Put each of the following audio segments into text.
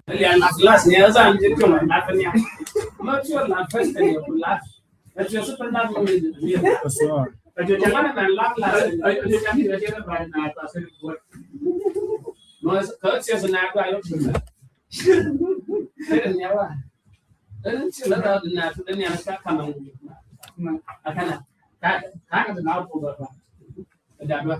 Last year, I'm just going to happen. Not sure that first day you laugh. But you're super laugh with me. But you're going to laugh last. You can be the right now. No, it's courteous and I don't do that. Then it's another than that. Then you have to come on. I kind of an output of that.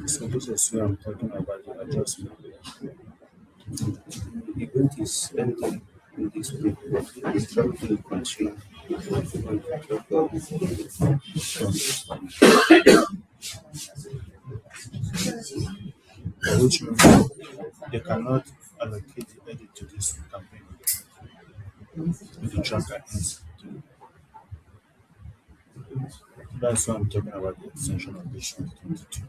So this is where I'm talking about the adjustment. The event is ending in this week. It's trying to consume. Which means they cannot allocate the edit to this campaign. The tracker ends. That's why I'm talking about the extension of this 22.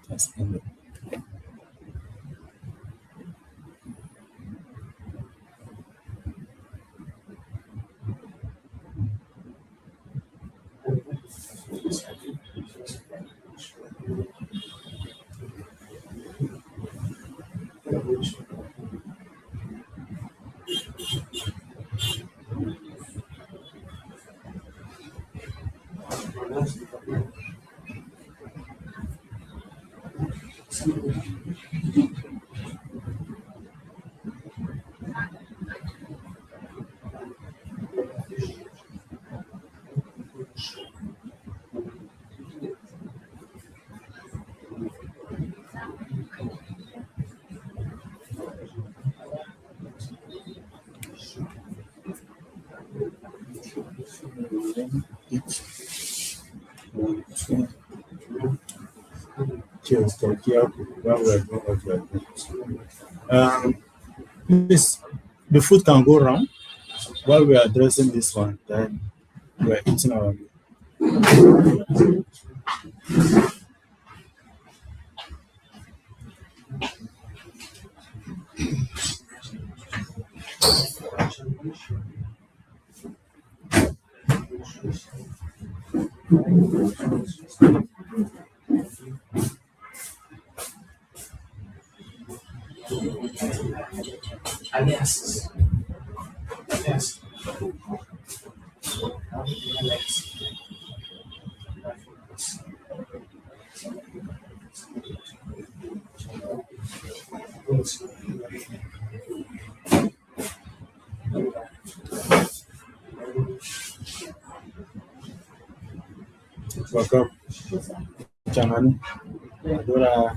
That's ended. Just talk here while we're doing what we're doing. Please, the food can go around while we're addressing this one, then we're eating our meal. aliases. Yes. Welcome. Jangan. Adora.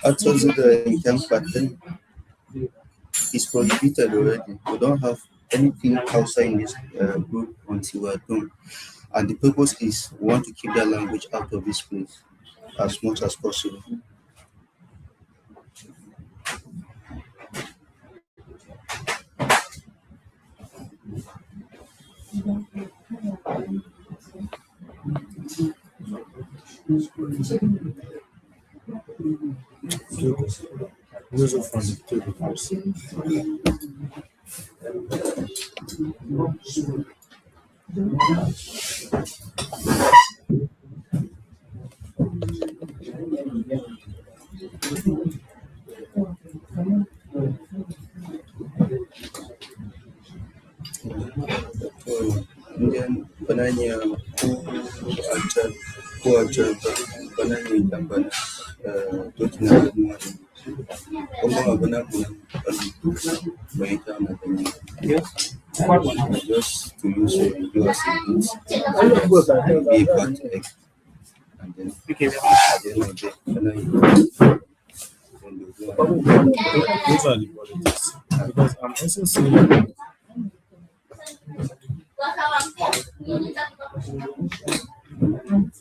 Outside the jump button is prohibited already. We don't have anything outside in this group until we're done. And the purpose is we want to keep that language out of this place as much as possible. User friendly tables. Kemudian penanya who ajar penanya gambar tu tinggal rumah orang benar mereka nak tanya just to use your settings be contact and then Those are the politics. Because I'm also seeing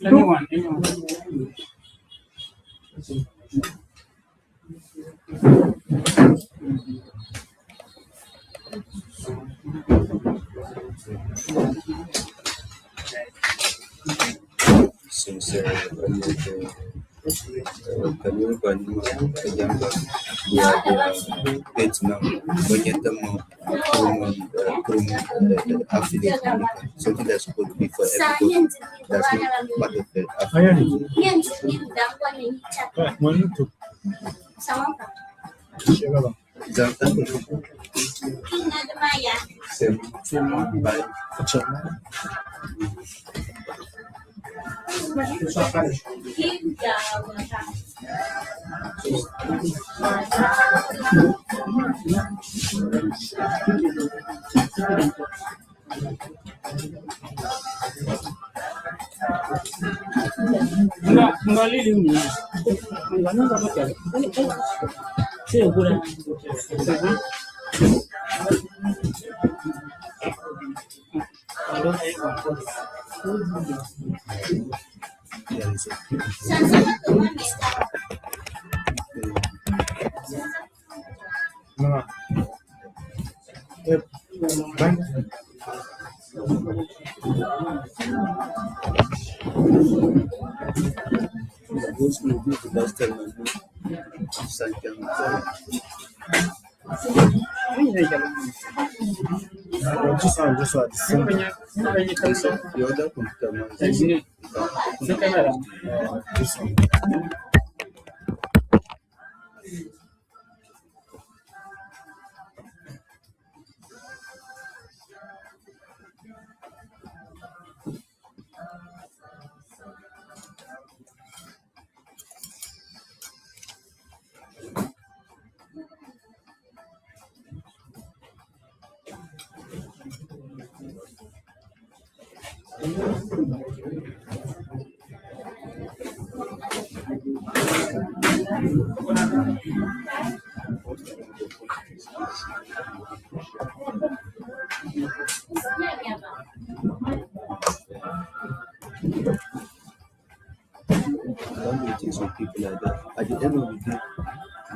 Anyone. since kami bantu gambar dia ada page now banyak temu affiliate something that's supposed to be for everybody that's not part of the affiliate. think some people like that. At the end of the day,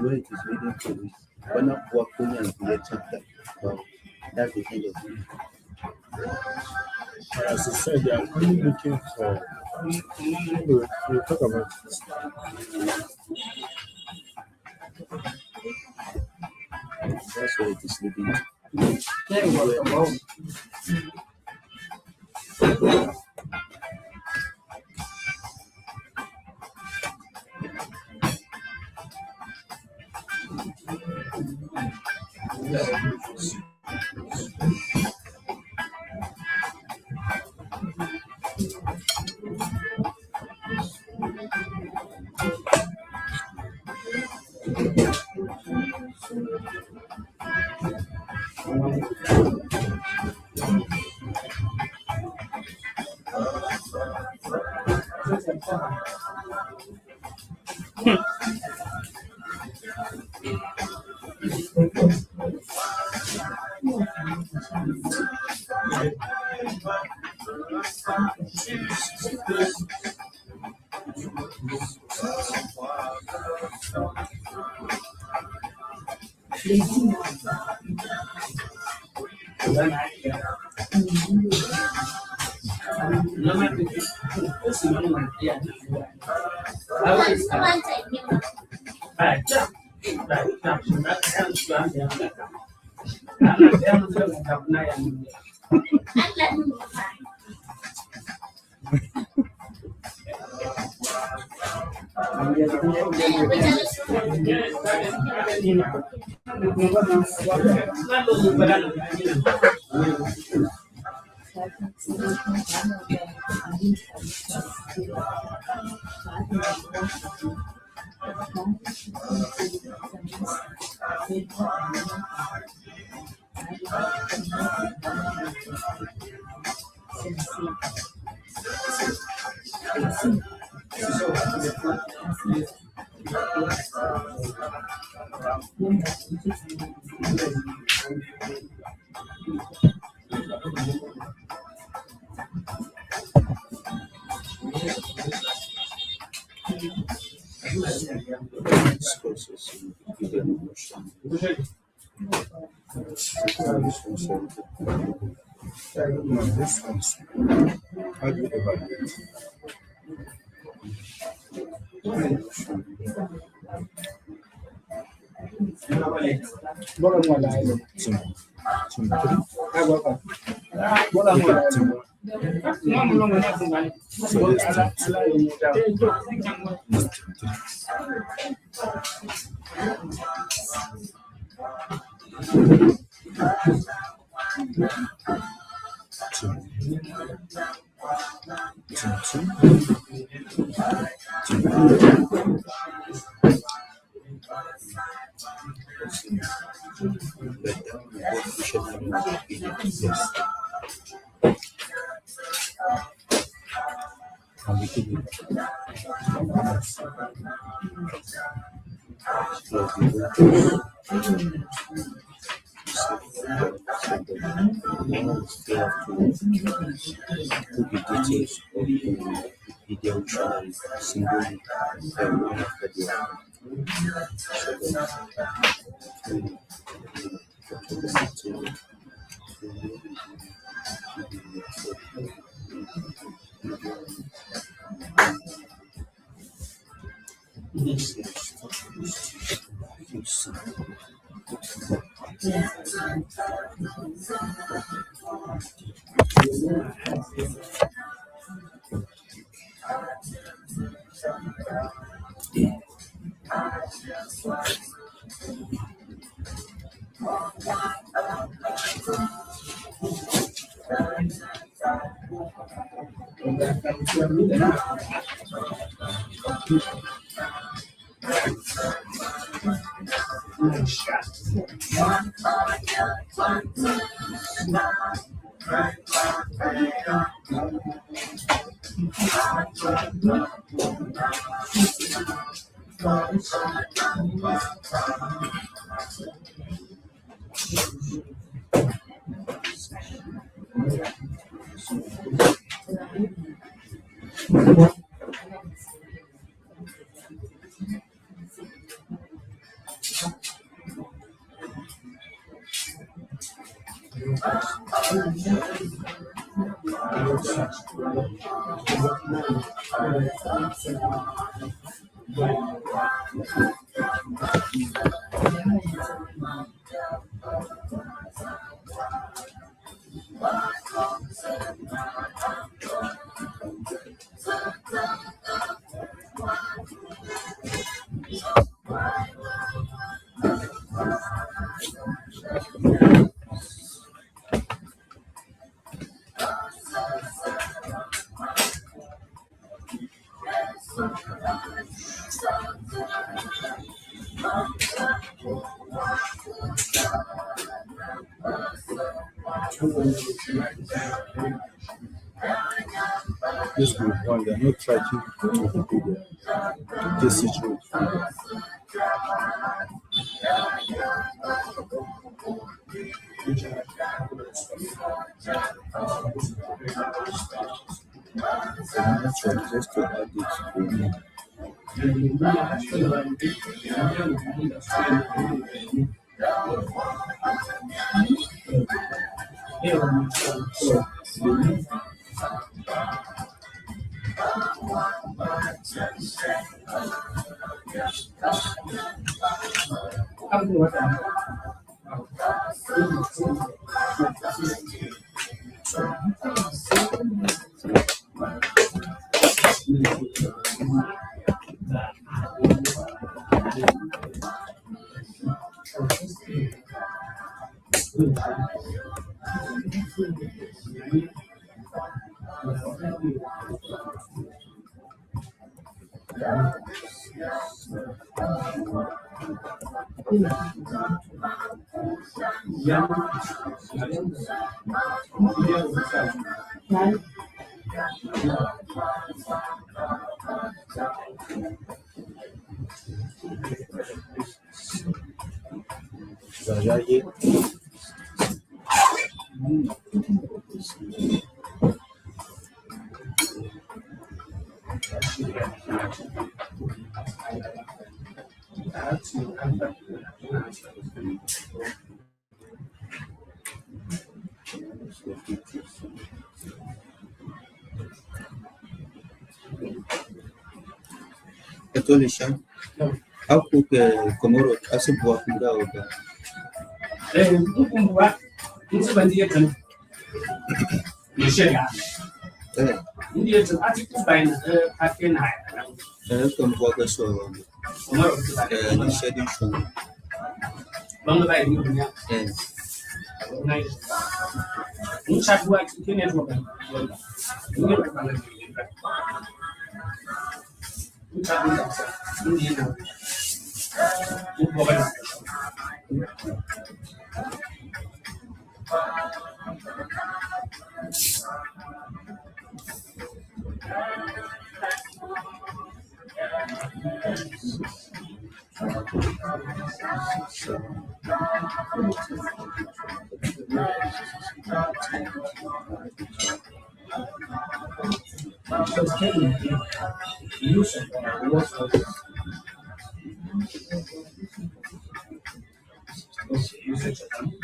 where it is leading to is when I work only and be a chapter. But that's the end of it. As I said, they are only looking for. We'll talk about it. That's where it is leading to. This one's how do you evaluate? Details of the Wikipedia dictionary singly one after the other. This group one, they are not tracking Wikipedia. This is true. Just to add it Zajaye. Católica, algo que como hace boa cura oba. Bukumbuka nisibandiye kan nishiga ndiye tun ati kubaina akena Como boa pessoa. Não sei de chão. banga bai ni dunya nai mun shakwa kine to kan ni ba kan ni ba mun shakwa ni na mun ko ba so taking use of what's usage of them.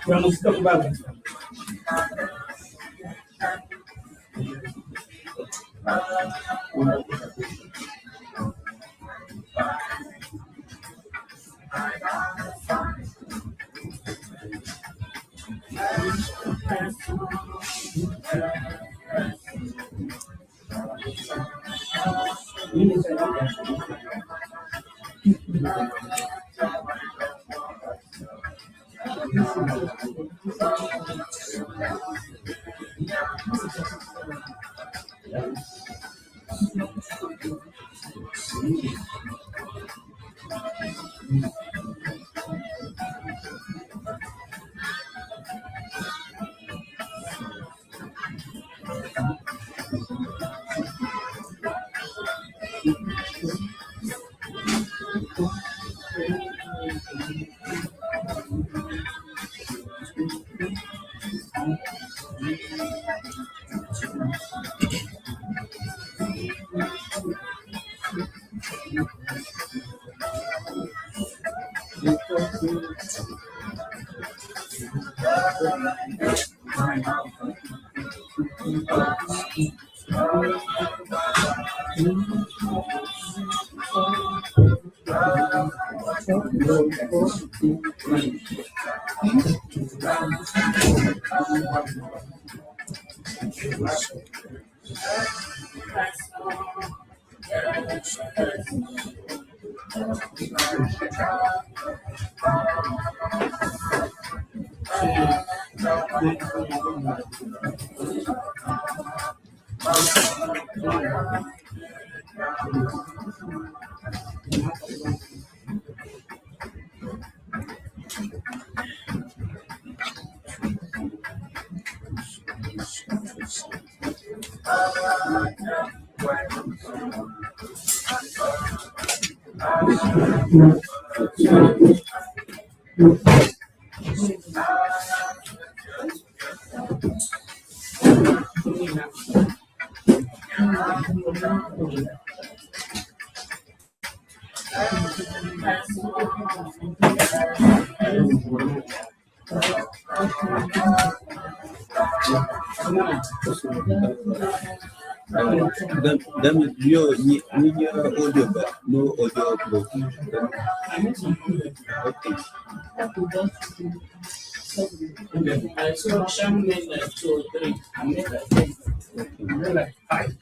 Vamos talk about it. Then you audio, but no audio upload. Okay. I saw Sham made like 2 or 3. I made like 10. I made like 5.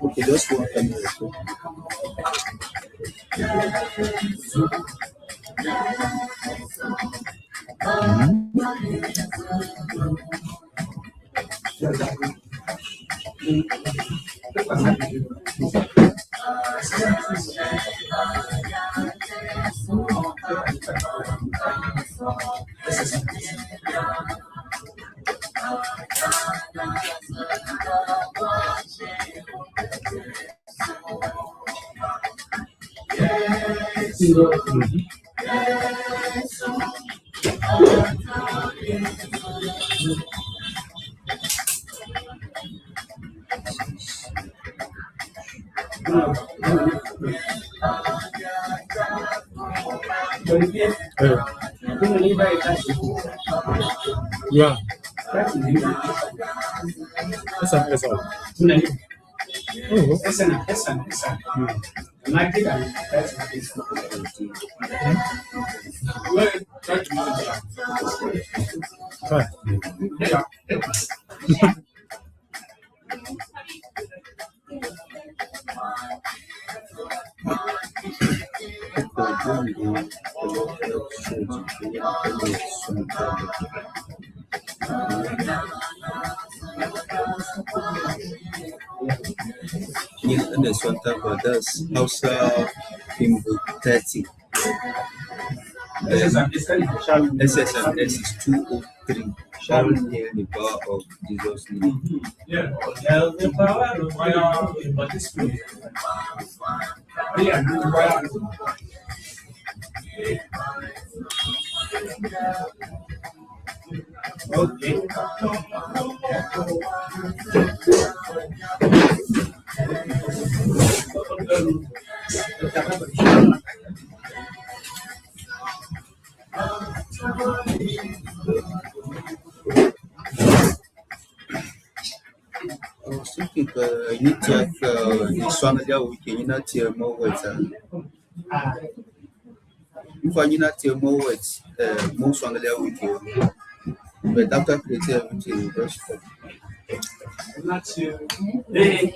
Okay, just one time. Yeah. That's all. And this one time for this Hausa Kimbo 30. SSMS is 203. Shall hear the power of Jesus' name. Yeah, the power of fire in the spirit. Yeah, Okay. I was thinking you need to have the Swamalia Wiki, you not hear more words. If I need not hear more words, more Swamalia Wiki. But after creating everything, just Not to. Hey,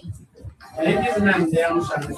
I didn't know they are from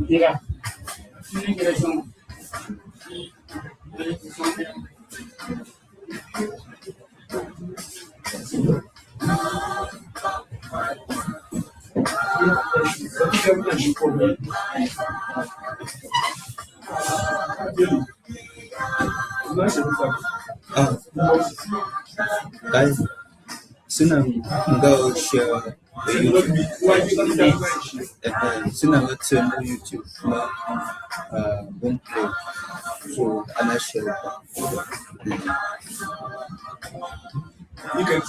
yeah. guys, soon I'm going to share the YouTube. Soon I'm going to share YouTube. Won't play. So I'm not sure. You can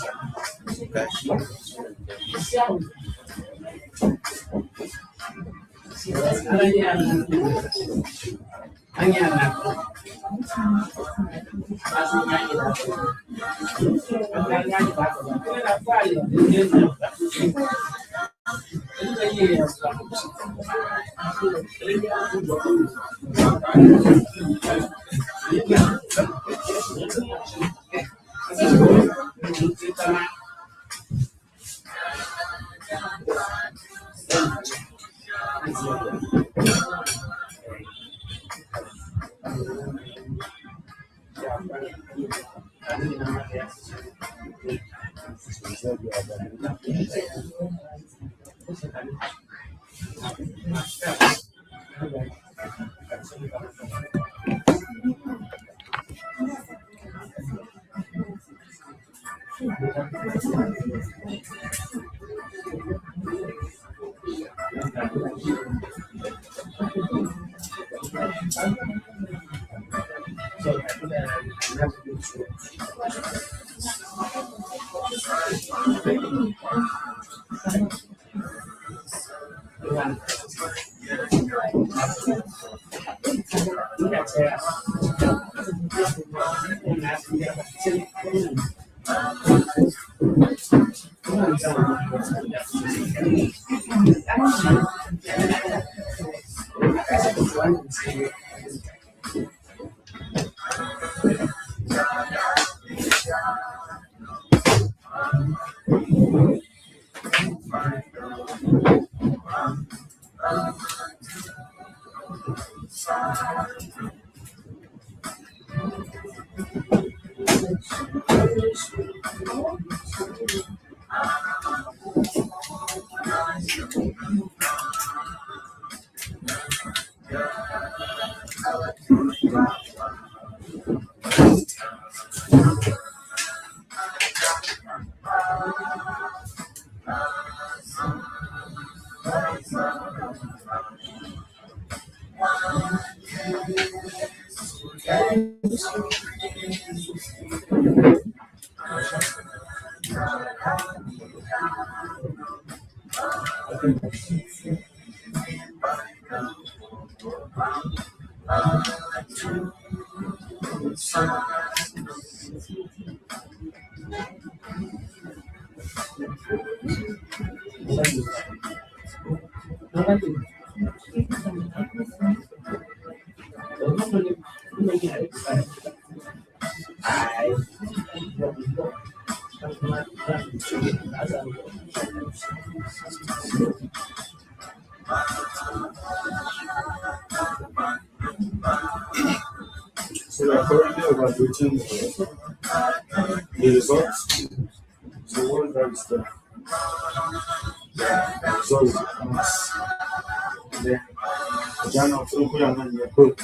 So we are currently evaluating the results. So what that is the result is then Jana Fukuya and your book.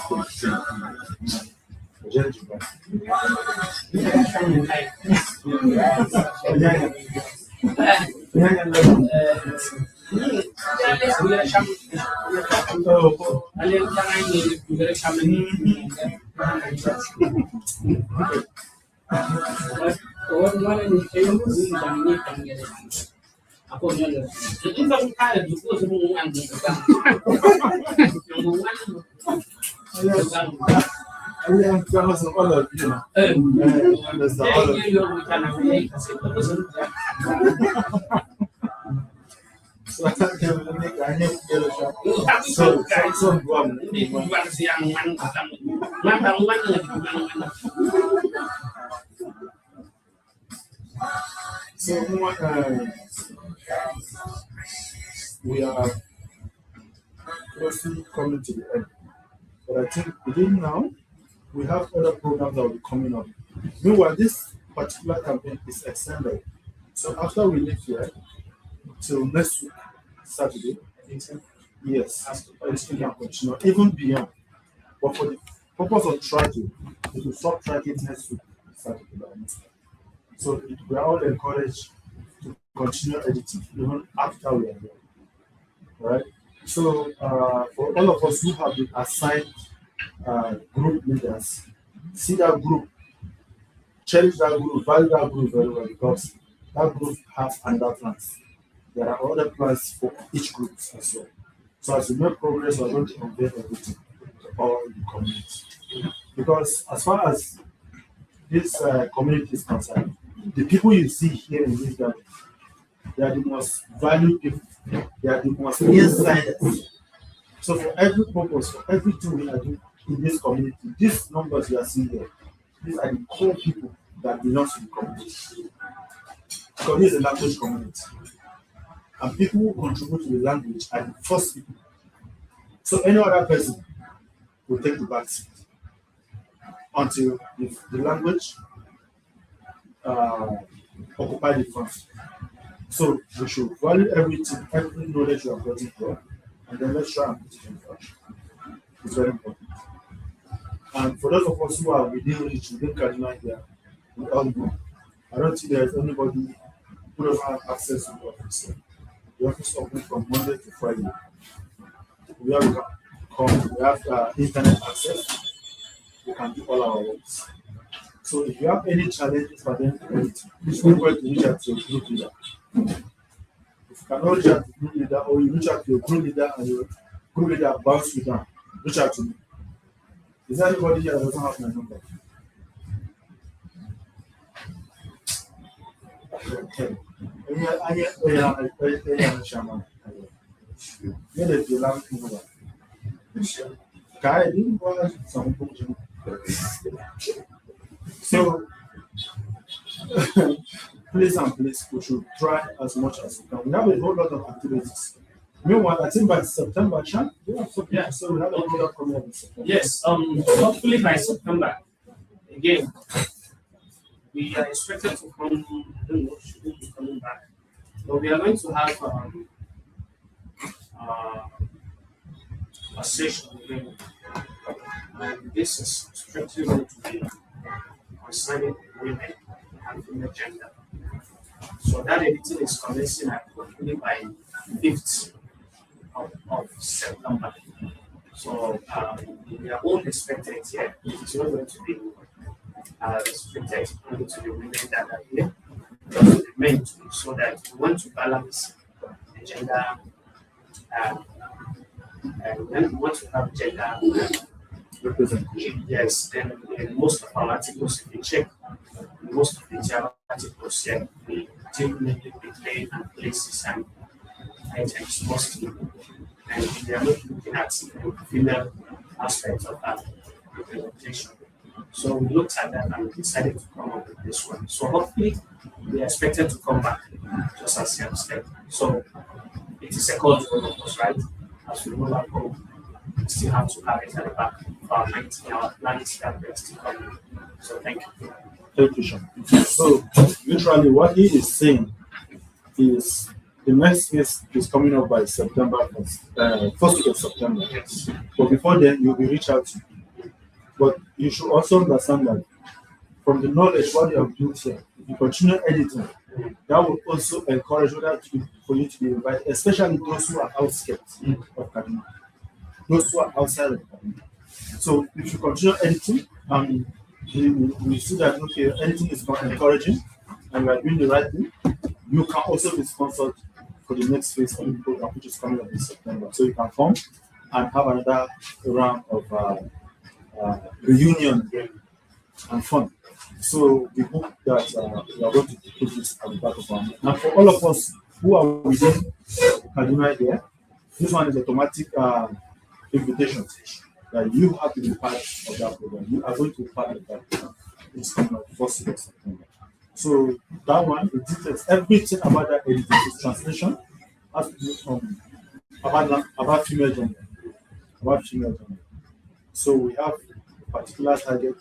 We are closely coming to the end. But I think within now, we have other programs that will be coming up. Meanwhile, this particular campaign is extended. So after we leave here, till next week, Saturday, yes, it's going to continue, even beyond. But for the purpose of tracking, we will stop tracking next week, Saturday. So we are all encouraged to continue editing even after we are here. Right? So for all of us who have been assigned group leaders, see that group, cherish that group, value that group very well, because that group has another plans. There are other plans for each group as well. So as we make progress, we're going to convey everything to all the community. Because as far as this community is concerned, the people you see here in this gathering, they are the most valued people. They are the most insiders. So for every purpose, for everything we are doing in this community, these numbers you are seeing here, these are the core people that belong to the community. Because this is a language community. And people who contribute to the language are the first people. So any other person will take the back seat until the language occupy the front. So we should value everything, every knowledge you have gotten here, and then let's try and put it in front. It's very important. And for those of us who are within reach, within Kaduna here, we all know. I don't think there's anybody who doesn't have access to the office. The office opens from Monday to Friday. We have internet access. We can do all our works. So if you have any challenges for them, please don't wait to reach out to your group leader. If you cannot reach out to your group leader, or you reach out to your group leader and your group leader bounce you down, reach out to me. Is there anybody here that doesn't have my number? Okay. So, please and please, we should try as much as we can. We have a whole lot of activities. Meanwhile, I think by September, Yeah. So we have a program coming up in September. Yes, hopefully by September, again, we are expected to come, I don't know, should we be coming back? But we are going to have a session again, and this is strictly going to be concerning women and female gender. So that editing is commencing hopefully by 5th of September. So we are all expected here. It is not going to be restricted only to the women that are here, but to the men too, so that we want to balance the gender and when we want to have gender representation. Yes, then in most of our articles, if you check, most of the Java articles here, we deal mainly with name and places and items mostly. And we are not looking at the female aspect of that representation. So we looked at that and we decided to come up with this one. So hopefully we are expected to come back, just as you have said. So it is a call to all of us, right? As we move home, we still have to have it at the back of our mind in our plans that we are still coming. So thank you. Thank you, Sean. So literally what he is saying is the next phase is coming up by September 1st, first week of September. Yes. But before then, you'll be reached out to. But you should also understand that from the knowledge what you have built here, if you continue editing, that will also encourage others for you to be invited, especially those who are outskirts of Kaduna, those who are outside of Kaduna. So if you continue editing, we see that okay, editing is not encouraging, and we are doing the right thing. You can also be sponsored for the next phase of the program, which is coming up in September. So you can come and have another round of reunion and fun. So we hope that we are going to put this at the back of our mind. And for all of us who are within Kaduna here, this one is automatic invitation that you have to be part of that program. You are going to be part of that program. It's coming up first of September. So that one, the details, everything about that editing, is translation, has to do from about female gender. About female gender. So we have a particular target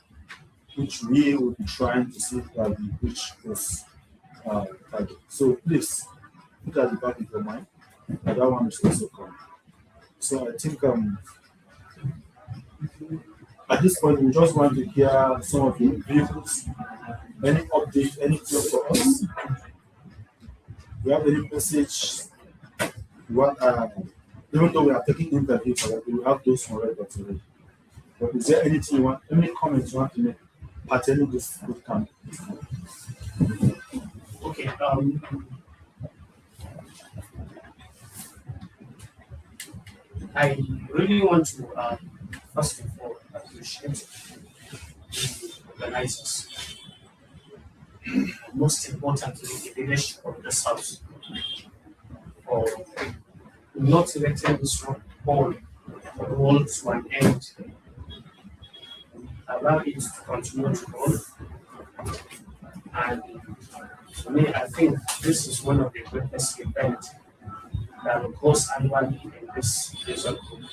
which we will be trying to see that we reach this target. So please put at the back of your mind that that one is also coming. So I think at this point we just want to hear some of the views, any update, anything for us. We have any message? What even though we are taking interviews already, we have those already. But is there anything you want, any comments you want to make pertaining this bootcamp? Okay. I really want to first of all appreciate the organizers. Most importantly, the leadership of this house for not letting this roll to an end. Allow it to continue to roll. And for me, I think this is one of the greatest events that occurs annually in this user group.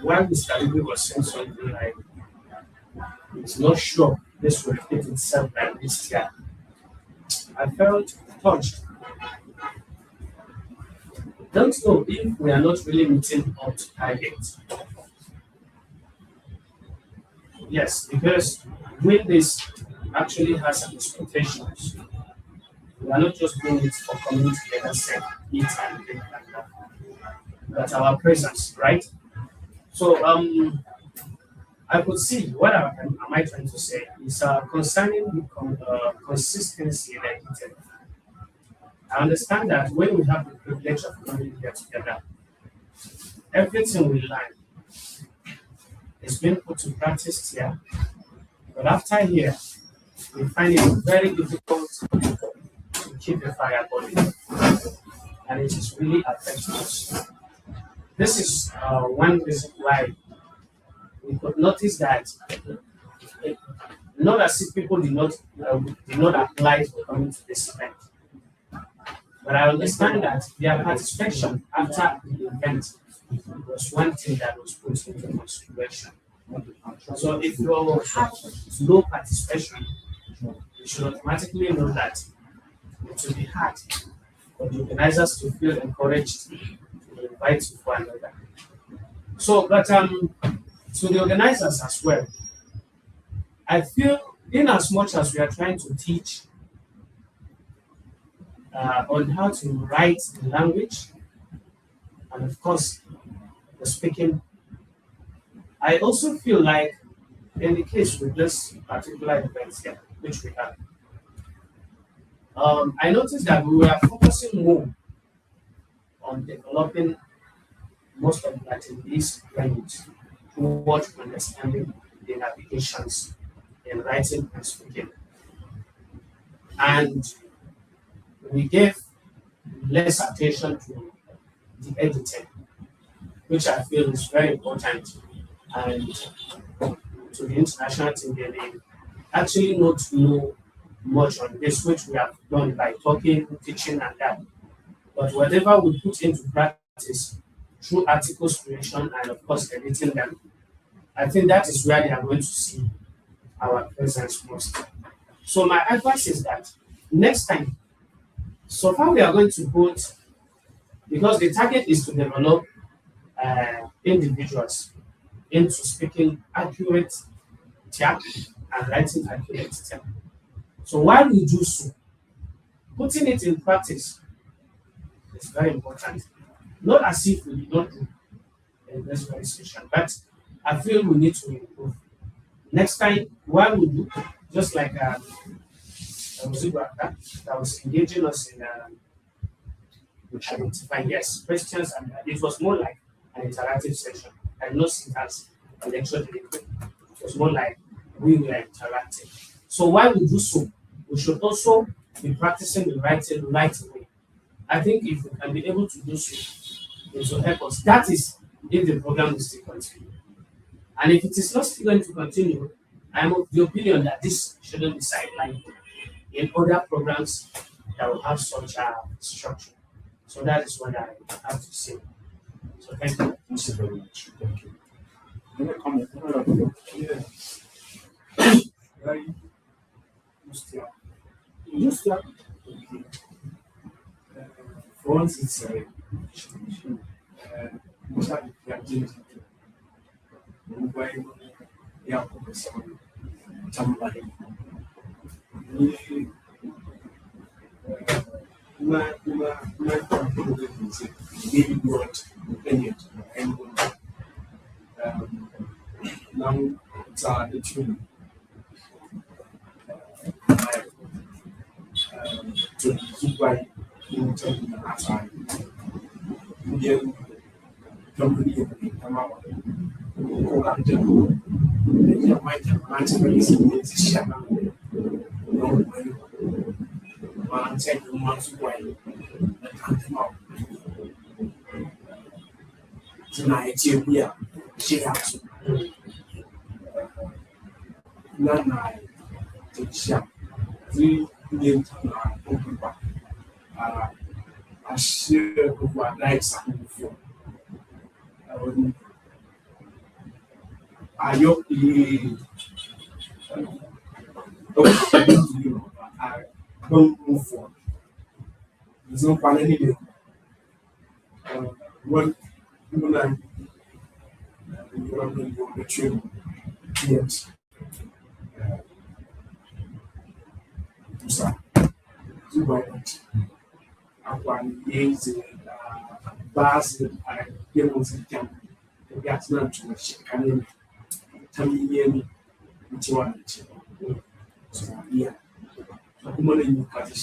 While Mr. Ibu was saying something like, it's not sure this will repeat itself like this year, I felt touched. Don't know if we are not really meeting up to target. Yes, because when this actually has some expectations, we are not just doing it for coming together, say, eat and drink like that. But our presence, right? So I could see what am I trying to say is concerning the consistency in editing. I understand that when we have the privilege of coming here together, everything we learn is being put to practice here. But after here, we find it very difficult to keep the fire burning, and it is really affecting us. This is one reason why we could notice that not as if people did not apply for coming to this event. But I understand that their participation after the event was one thing that was put into consideration. So if you have low participation, you should automatically know that it will be hard for the organizers to feel encouraged to invite you for another. So, but to the organizers as well, I feel in as much as we are trying to teach on how to write the language and of course the speaking, I also feel like in the case with this particular event here, which we have, I noticed that we were focusing more on developing most of the attendees' language towards understanding the navigations in writing and speaking. And we gave less attention to the editing, which I feel is very important. And to the international team, they actually not know much on this, which we have done by talking, teaching, and that. But whatever we put into practice through articles creation and of course editing them, I think that is where they are going to see our presence most. So my advice is that next time, so far we are going to put, because the target is to develop individuals into speaking accurate Tyap and writing accurate Tyap. So while we do so, putting it in practice is very important. Not as if we did not do in this very session, but I feel we need to improve. Next time, while we do, just like that was engaging us in identifying questions, and it was more like an interactive session. I know syntax and lecture delivery. It was more like we were interacting. So while we do so, we should also be practicing the writing right away. I think if we can be able to do so, it will help us. That is if the program will still continue. And if it is not still going to continue, I am of the opinion that this shouldn't be sidelined in other programs that will have such a structure. So that is what I have to say. So thank you. Thank you very much. Thank you. Any comment? Yes. Right. Just that. For once, it's now it's the tune to keep right in terms of the time. Indian company come out. You might have answered share. No, one take the months away. Come out. Tonight, we are share. Nine to share. 3 million open back. I share with what likes before. I hope the I don't move forward. There's no plan anyway. What you like, you're going to go to yes. One is base I give us a camp. The gas not too much. Can tell me which one? So, yeah. I'm going to cut it.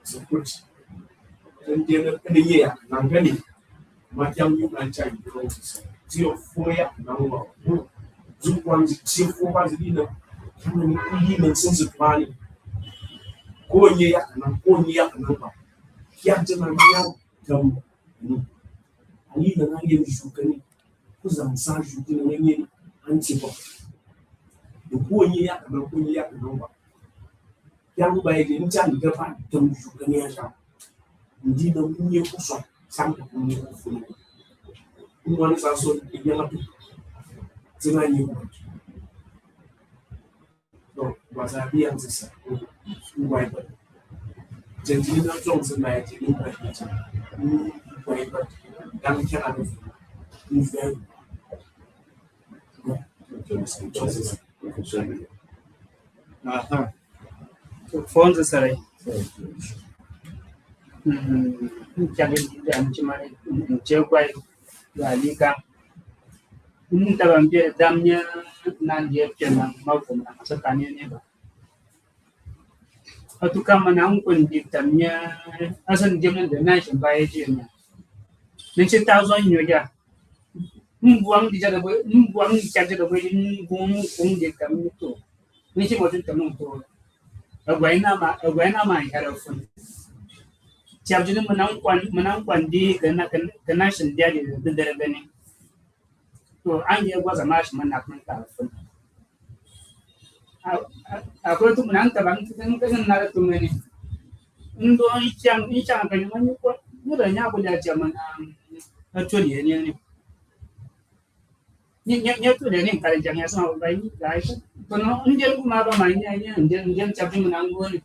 So, put and then in a year, I'm ready. My young you can tell you 3 or 4 years now. Two ones, 3 or 4 hours, you know, even since the planning. Go year and I'm going year and over. Captain and young, come. I need an idea you can put some such you can win antipo. The poor year and I'm going year and over. Young by the inside the fact, don't you can hear. Indeed, the new song, something new for you. One is also a young people. 真爱有我。No, was a be answer. Why but Gentina Johnson, my Geneva, why but Dan cannot move them. Aha. So phones are sorry. Challenge them to my jail by Lika. Taban damnya nan dia kena mau kena sekanya ni. Atu kama nang pun di damnya asan dia mana nai sampai dia ni. Nanti tahu soal ni aja. Buang di jalan boleh, buang di jalan boleh, buang di kami tu. Nanti macam tamu tu. Agak nama yang phone. Siapa jadi menang di kena sendia di daerah ni. So anya gwa zama shi mana kun ta fun akwai tu nan ta ban kan na da tumene ndo ichang kan man ko ni da nya ko da jama na to ne ni to ne ka jang ya so bai ni dai to no njen kuma ba mai ni njen chapin nan go ni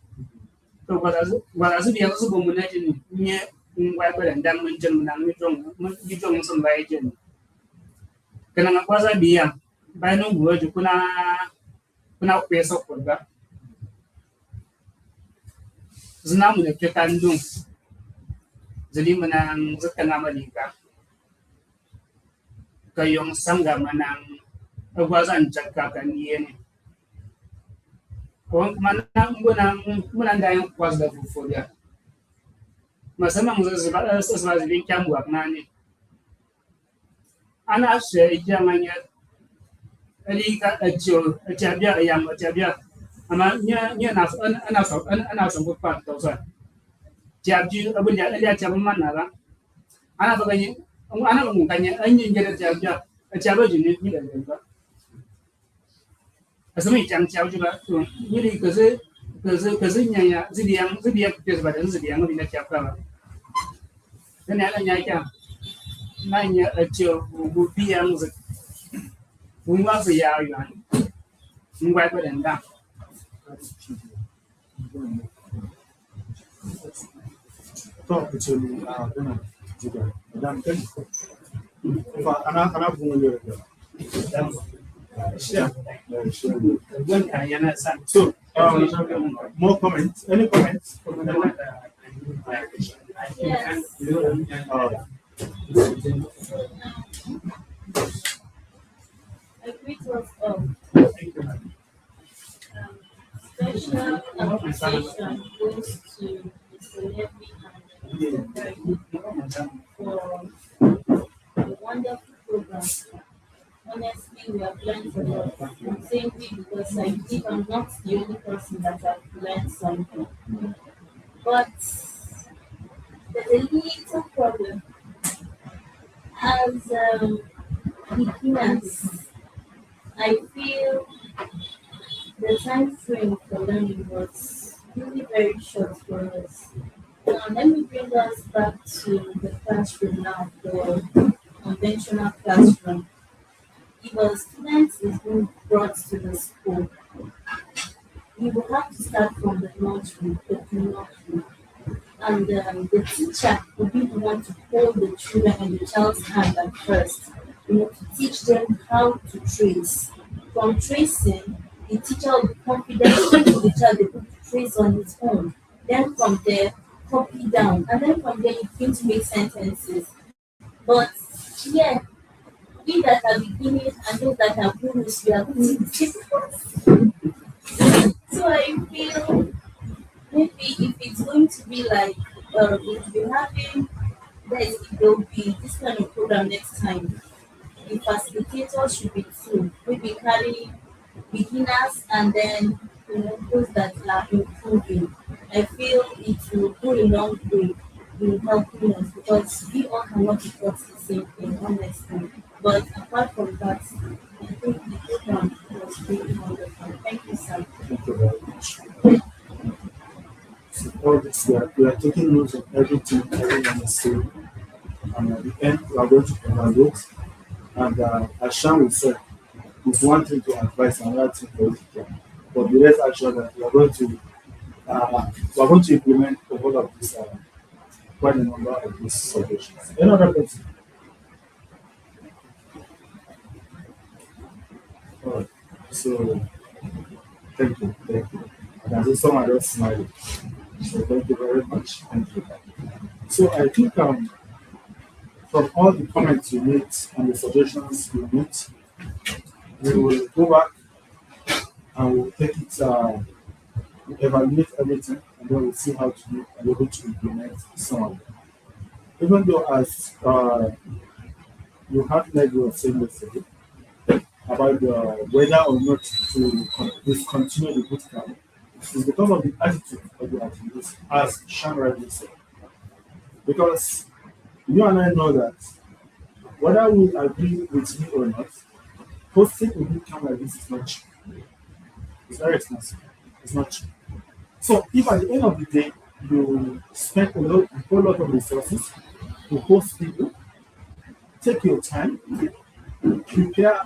to wala su biya su bo mun na ni ni wai ba dan mun jen nan ni jong sun bai jen kena kuasa biang, bayar gua juga kuna besok juga. Senang mana kita tandung, jadi menang setengah Amerika. Kayong sangga menang, kuasa cakapkan dia ni. Kau menang dayang kuasa fufu dia. Masa mangsa sesuatu yang buat nani. Anak saya jangannya, ini kat yang amalnya anak sanggup patut saya. Jadi abang dia mana lah? Anak mengumumkannya, ini jadi jenis ni dah juga. Asal jauh juga tu. Ini kesennya ya, sediang kesebadan sediang lebih nak siapa? Dan ada nyaya. Nanya aja bukti yang rumah saya yang membuat berdendam. Talk to juga dan kan anak bunga juga. So more comments? Any comments? Yes. A great of special appreciation goes to Mr. Levy for the wonderful program. Honestly, we have learned a lot. I'm saying we because I believe I'm not the only person that have learned something. But there's a little problem. As beginners, I feel the time frame for learning was really very short for us. Now, let me bring us back to the classroom now, the conventional classroom. If a student is being brought to the school, you will have to start from the nursery, and the teacher will be the one to hold the children and the child's hand at first, to teach them how to trace. From tracing, the teacher will be confident to the child able to trace on his own. Then from there, copy down, and then from there, you begin to make sentences. But yeah, we that are beginners and those that are gurus, we are going to difficult. So I feel maybe if it's going to be like if you're having there will be this kind of program next time. The facilitators should be two, maybe carry beginners and then those that are improving. I feel it will go a long way in helping us because we all cannot be taught the same thing, honestly. But apart from that, I think the program was really wonderful. Thank you, sir. Thank you very much. So all this, we are taking notes of everything everyone is saying. And at the end, we are going to evaluate. And as Sean will say, it's one thing to advise, another thing for you to do. But the rest actually that we are going to implement a whole of this quite a number of these suggestions. Any other question? All right. So thank you. And I see someone else smiling. So thank you very much. Thank you. So I think from all the comments you made and the suggestions you made, we will go back and we'll take it, we'll evaluate everything, and then we'll see how to be able to implement some of them. Even though as you have like you were saying yesterday about whether or not to discontinue the bootcamp, it's because of the attitude of the activities, as Sean rightly said. Because you and I know that whether we agree with me or not, hosting a bootcamp like this is not cheap. It's very expensive. It's not cheap. So if at the end of the day you spend a whole lot of resources to host people, take your time, prepare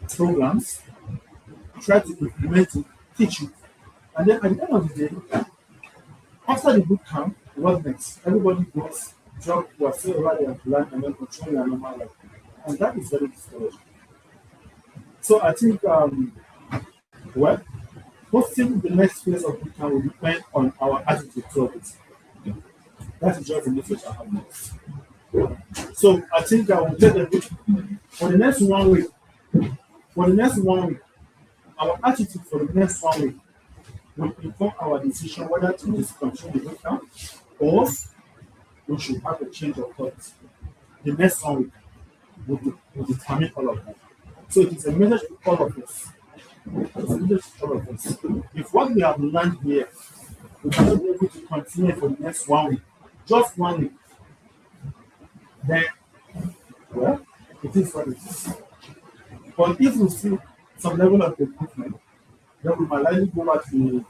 programs, try to implement it, teach it, and then at the end of the day, after the bootcamp, what next? Everybody goes, drop whatever they have learned, and then continue their normal life. And that is very discouraging. So I think, well, hosting the next phase of bootcamp will depend on our attitude toward it. That is just the message I have next. So I think I will take the for the next 1 week. For the next 1 week, our attitude for the next 1 week will inform our decision whether to discontinue the bootcamp or we should have a change of thought. The next 1 week will determine all of that. So it is a message to all of us. It's a message to all of us. If what we have learned here, we cannot be able to continue for the next 1 week, just 1 week, then, well, it is what it is. But if we see some level of improvement, then we might likely go back to the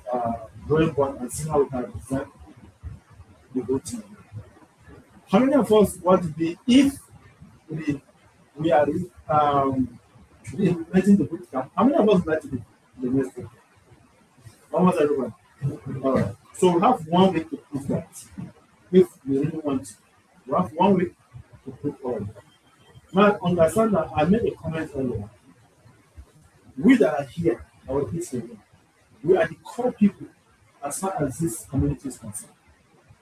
drawing board and see how we can design the whole team. How many of us want to be, if we are implementing the bootcamp, how many of us would like to be the next week? Almost everyone. All right. So we have 1 week to prove that. If we really want to. We have 1 week to prove all of that. Now, understand that I made a comment earlier. We that are here, our kids here, we are the core people as far as this community is concerned.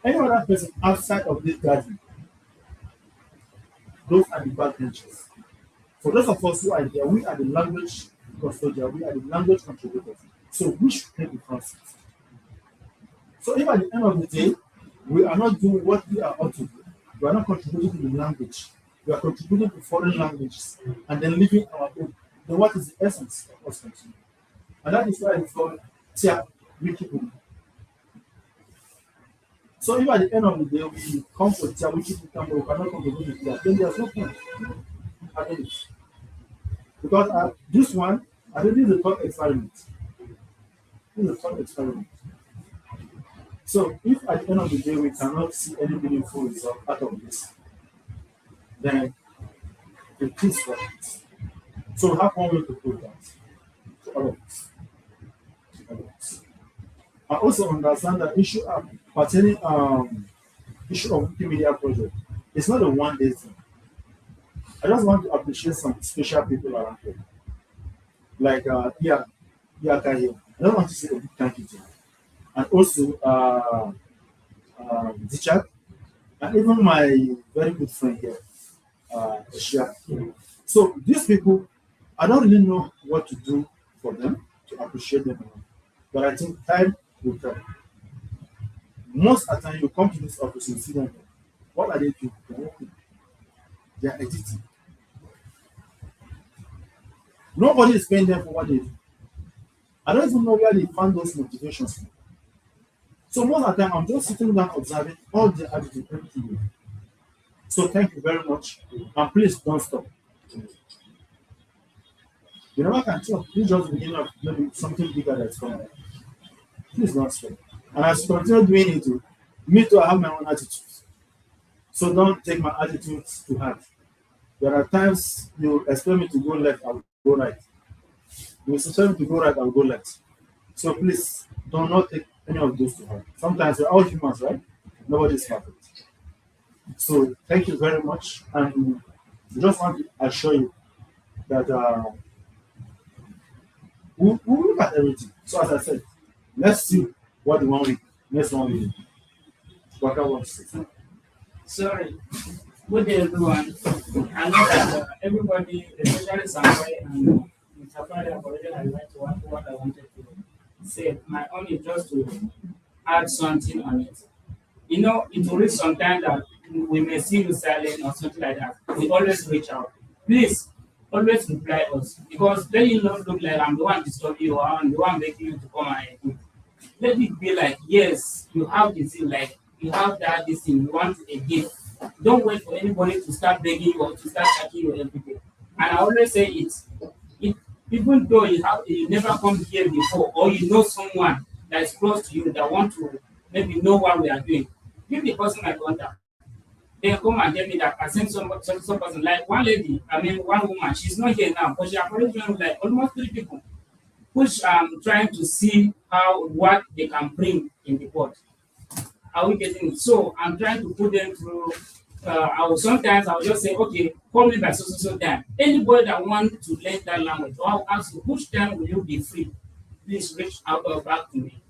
Any other person outside of this gathering, those are the backbenchers. For those of us who are here, we are the language custodians, we are the language contributors. So we should take the front seat. So if at the end of the day, we are not doing what we are ought to do, we are not contributing to the language, we are contributing to foreign languages, and then leaving our own, then what is the essence of us continuing? And that is why it's called Tyap Wiki Bootcamp. So if at the end of the day we come for Tyap Wiki Bootcamp, we cannot contribute to Tyap, then there's no point having it. Because this one, I think this is a thought experiment. This is a thought experiment. So if at the end of the day we cannot see any meaningful result out of this, then it is what it is. So we have 1 way to prove that to all of us. I also understand that issue pertaining issue of Wikimedia project. It's not a one-day thing. I just want to appreciate some special people around here. Like here. I don't want to say a big thank you to you. And also Tyap, and even my very good friend here, Shia. So these people, I don't really know what to do for them to appreciate them, but I think time will come. Most of the time you come to this office and see them. What are they doing? They're working. They are editing. Nobody is paying them for what they do. I don't even know where they found those motivations from. So most of the time I'm just sitting down observing all the attitude, everything you do. So thank you very much. And please don't stop. You never can tell. Please just begin of maybe something bigger that's coming. Please don't stop. And as you continue doing it, me too, I have my own attitude. So don't take my attitude to heart. There are times you expect me to go left, I will go right. You tell me to go right, I'll go left. So please do not take any of those to heart. Sometimes we're all humans, right? Nobody's perfect. So thank you very much. And I just want to assure you that we'll look at everything. So as I said, let's see what the next 1 week. What I want to say. Sorry. Good day, everyone. I know that everybody, especially Samuel and Mr. Friday, have already highlighted what I wanted to say. My own is just to add something on it. You know, it will reach some time that we may see you silent or something like that. We always reach out. Please, always reply us. Because then you not look like I'm the one disturbing you or I'm the one making you to come and let it be like, yes, you have this thing, like you have that this thing, you want a gift. Don't wait for anybody to start begging you or to start checking you every day. And I always say it even though you never come here before or you know someone that is close to you that want to maybe know what we are doing, give the person my contact. They come and tell me that I sent some person, like one lady, one woman, she's not here now, but she has already joined like almost 3 people, which trying to see what they can bring in the pot. Are we getting it? So I'm trying to put them through. Sometimes I'll just say, okay, call me by so time. Anybody that wants to learn that language, or I'll ask you, which time will you be free? Please reach out or back to me.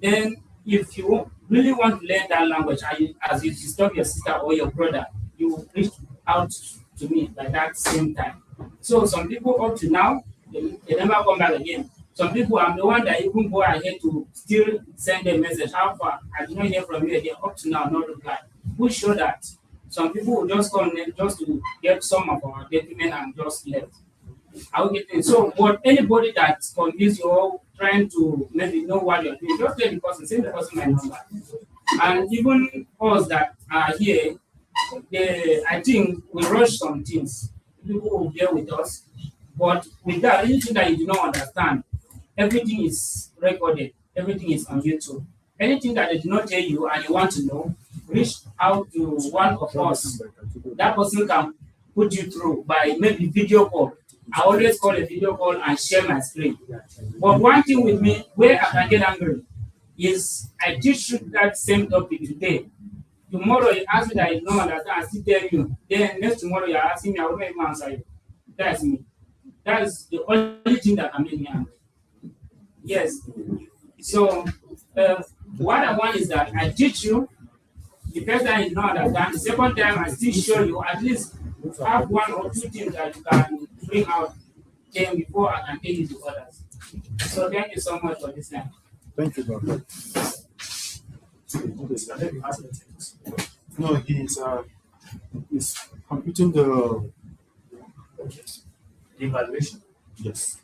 Then, if you really want to learn that language, as you disturb your sister or your brother, you will reach out to me by that same time. So some people up to now, they never come back again. Some people, I'm the one that even go ahead to still send a message. How far? I did not hear from you again. Up to now, no reply. We show that some people will just come in just to get some of our document and just left. I'll get it. So, but anybody that's confused you or trying to maybe know what you're doing, just tell the person, send the person my number. And even us that are here, I think we rush some things. People will bear with us. But with that, anything that you do not understand, everything is recorded, everything is on YouTube. Anything that they do not tell you and you want to know, reach out to one of us. That person can put you through by maybe video call. I always call a video call and share my screen. But one thing with me, where I can get angry, is I teach you that same topic today. Tomorrow you ask me that you don't understand, I still tell you. Then next tomorrow you're asking me, I will not even answer you. That's me. That's the only thing that can make me angry. Yes. So what I want is that I teach you. The first time you don't understand. The second time I still show you at least have 1 or 2 things that you can bring out then before I can take it to others. So thank you so much for this time. Thank you, Doctor. No, he's computing the Evaluation. yes.